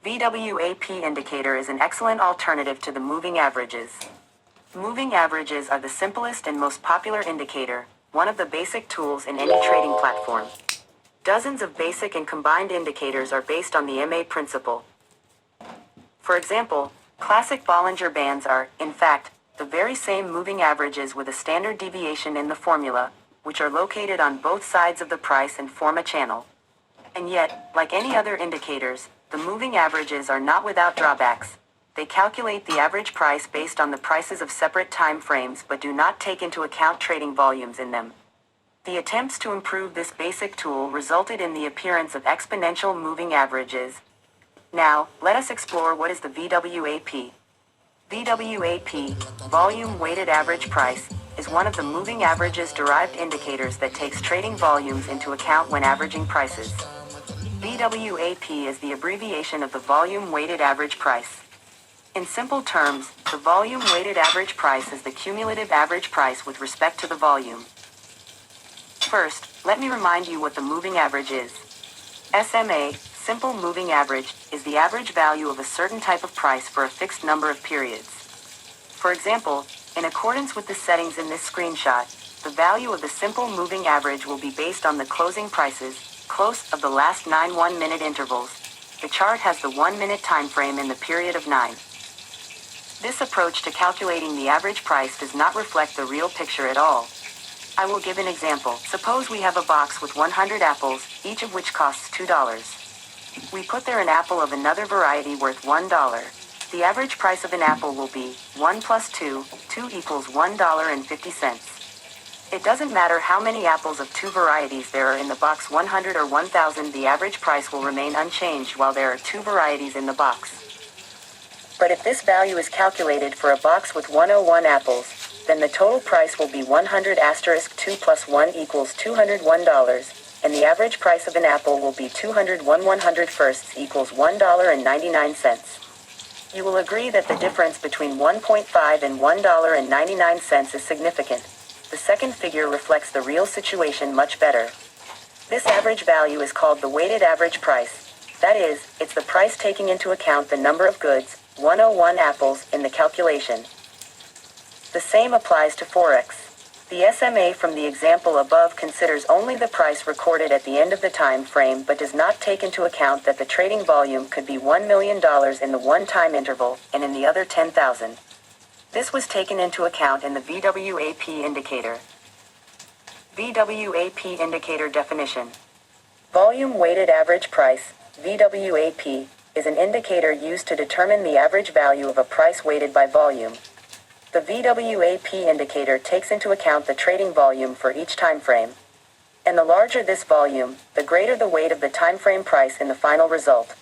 VWAP indicator is an excellent alternative to the moving averages. Moving averages are the simplest and most popular indicator, one of the basic tools in any trading platform. Dozens of basic and combined indicators are based on the MA principle. For example, classic Bollinger Bands are, in fact, the very same moving averages with a standard deviation in the formula, which are located on both sides of the price and form a channel. And yet, like any other indicators, the moving averages are not without drawbacks. They calculate the average price based on the prices of separate time frames but do not take into account trading volumes in them. The attempts to improve this basic tool resulted in the appearance of exponential moving averages. Now, let us explore what is the VWAP. VWAP, Volume Weighted Average Price, is one of the moving averages derived indicators that takes trading volumes into account when averaging prices. VWAP is the abbreviation of the Volume Weighted Average Price. In simple terms, the Volume Weighted Average Price is the cumulative average price with respect to the volume. First, let me remind you what the moving average is. SMA, Simple Moving Average, is the average value of a certain type of price for a fixed number of periods. For example, in accordance with the settings in this screenshot, the value of the simple moving average will be based on the closing prices, close of the last 9 1-minute intervals. The chart has the 1-minute time frame in the period of 9. This approach to calculating the average price does not reflect the real picture at all. I will give an example. Suppose we have a box with 100 apples, each of which costs $2. We put there an apple of another variety worth $1. The average price of an apple will be 1 plus 2, 2 equals $1.50. It doesn't matter how many apples of two varieties there are in the box, 100 or 1,000, the average price will remain unchanged while there are two varieties in the box. But if this value is calculated for a box with 101 apples, then the total price will be 100 * 2 plus 1 equals $201, and the average price of an apple will be 201 101 equals $1.99. You will agree that the difference between 1.5 and $1.99 is significant. The second figure reflects the real situation much better. This average value is called the weighted average price. That is, it's the price taking into account the number of goods, 101 apples, in the calculation. The same applies to Forex. The SMA from the example above considers only the price recorded at the end of the time frame but does not take into account that the trading volume could be $1 million in the one time interval, and in the other 10,000. This was taken into account in the VWAP indicator. VWAP indicator definition. Volume Weighted Average Price, VWAP, is an indicator used to determine the average value of a price weighted by volume. The VWAP indicator takes into account the trading volume for each time frame. And the larger this volume, the greater the weight of the time frame price in the final result.